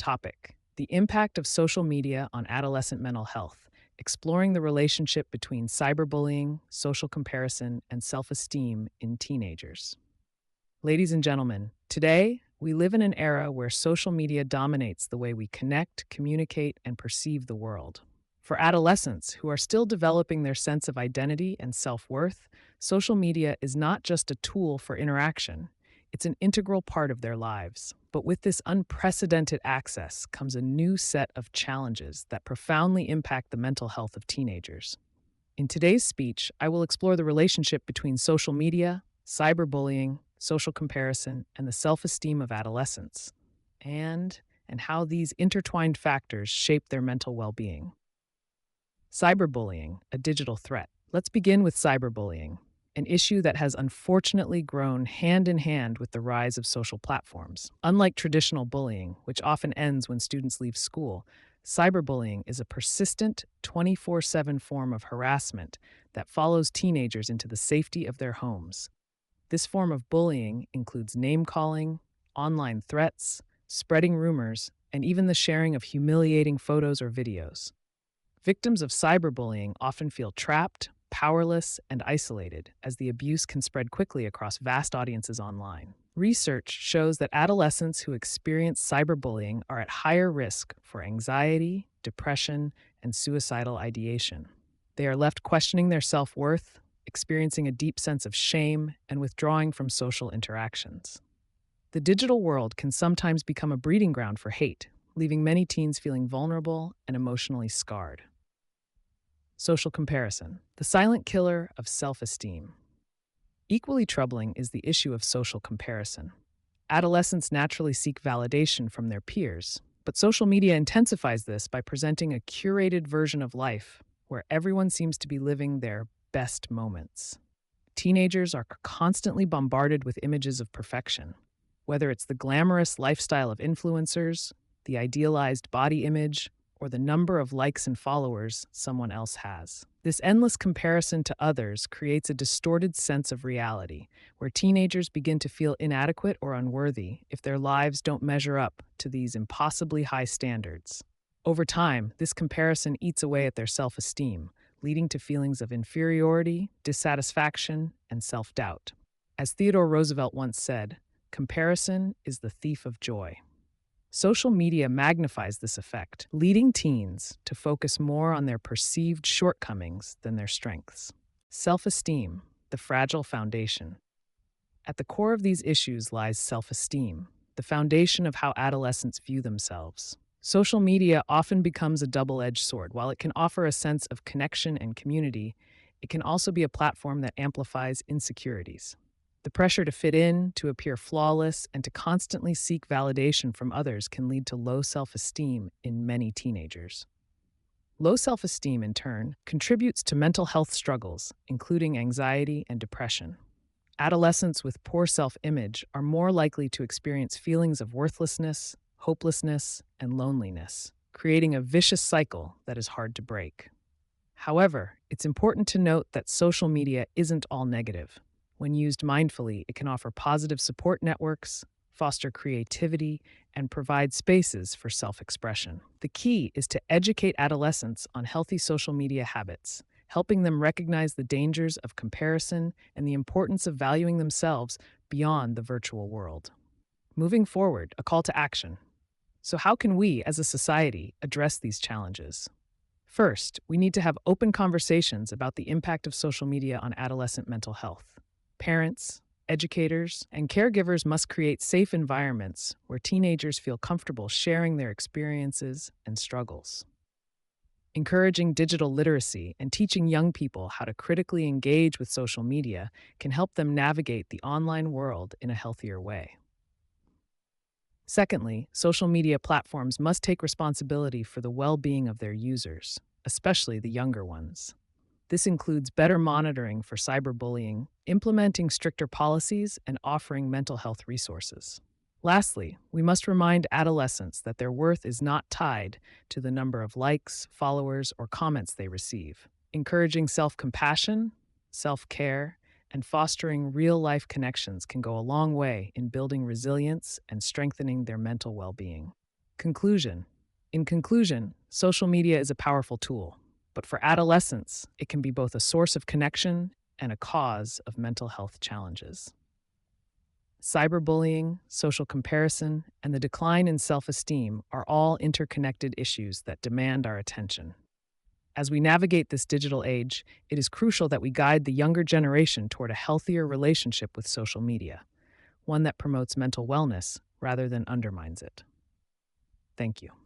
topic: the impact of social media on adolescent mental health, exploring the relationship between cyberbullying, social comparison, and self esteem in teenagers. Ladies and gentlemen, today we live in an era where social media dominates the way we connect, communicate, and perceive the world. For adolescents who are still developing their sense of identity and self worth, social media is not just a tool for interaction, it's an integral part of their lives. But with this unprecedented access comes a new set of challenges that profoundly impact the mental health of teenagers. In today's speech, I will explore the relationship between social media, cyberbullying, social comparison, and the self esteem of adolescents, and how these intertwined factors shape their mental well being. Cyberbullying, a digital threat. Let's begin with cyberbullying, an issue that has unfortunately grown hand in hand with the rise of social platforms. Unlike traditional bullying, which often ends when students leave school, cyberbullying is a persistent 24/7 form of harassment that follows teenagers into the safety of their homes. This form of bullying includes name calling, online threats, spreading rumors, and even the sharing of humiliating photos or videos. Victims of cyberbullying often feel trapped, powerless, and isolated, as the abuse can spread quickly across vast audiences online. Research shows that adolescents who experience cyberbullying are at higher risk for anxiety, depression, and suicidal ideation. They are left questioning their self worth, experiencing a deep sense of shame, and withdrawing from social interactions. The digital world can sometimes become a breeding ground for hate, leaving many teens feeling vulnerable and emotionally scarred. Social comparison, the silent killer of self esteem. Equally troubling is the issue of social comparison. Adolescents naturally seek validation from their peers, but social media intensifies this by presenting a curated version of life where everyone seems to be living their best moments. Teenagers are constantly bombarded with images of perfection, whether it's the glamorous lifestyle of influencers, the idealized body image, or the number of likes and followers someone else has. This endless comparison to others creates a distorted sense of reality, where teenagers begin to feel inadequate or unworthy if their lives don't measure up to these impossibly high standards. Over time, this comparison eats away at their self esteem, leading to feelings of inferiority, dissatisfaction, and self doubt. As Theodore Roosevelt once said, comparison is the thief of joy. Social media magnifies this effect, leading teens to focus more on their perceived shortcomings than their strengths. Self esteem, the fragile foundation. At the core of these issues lies self esteem, the foundation of how adolescents view themselves. Social media often becomes a double edged sword. While it can offer a sense of connection and community, it can also be a platform that amplifies insecurities. The pressure to fit in, to appear flawless, and to constantly seek validation from others can lead to low self esteem in many teenagers. Low self esteem, in turn, contributes to mental health struggles, including anxiety and depression. Adolescents with poor self image are more likely to experience feelings of worthlessness, hopelessness, and loneliness, creating a vicious cycle that is hard to break. However, it's important to note that social media isn't all negative. When used mindfully, it can offer positive support networks, foster creativity, and provide spaces for self expression. The key is to educate adolescents on healthy social media habits, helping them recognize the dangers of comparison and the importance of valuing themselves beyond the virtual world. Moving forward, a call to action. So, how can we, as a society, address these challenges? First, we need to have open conversations about the impact of social media on adolescent mental health. Parents, educators, and caregivers must create safe environments where teenagers feel comfortable sharing their experiences and struggles. Encouraging digital literacy and teaching young people how to critically engage with social media can help them navigate the online world in a healthier way. Secondly, social media platforms must take responsibility for the well being of their users, especially the younger ones. This includes better monitoring for cyberbullying, implementing stricter policies, and offering mental health resources. Lastly, we must remind adolescents that their worth is not tied to the number of likes, followers, or comments they receive. Encouraging self compassion, self care, and fostering real life connections can go a long way in building resilience and strengthening their mental well being. Conclusion. In conclusion, social media is a powerful tool, but for adolescents, it can be both a source of connection and a cause of mental health challenges. Cyberbullying, social comparison, and the decline in self esteem are all interconnected issues that demand our attention. As we navigate this digital age, it is crucial that we guide the younger generation toward a healthier relationship with social media, one that promotes mental wellness rather than undermines it. Thank you.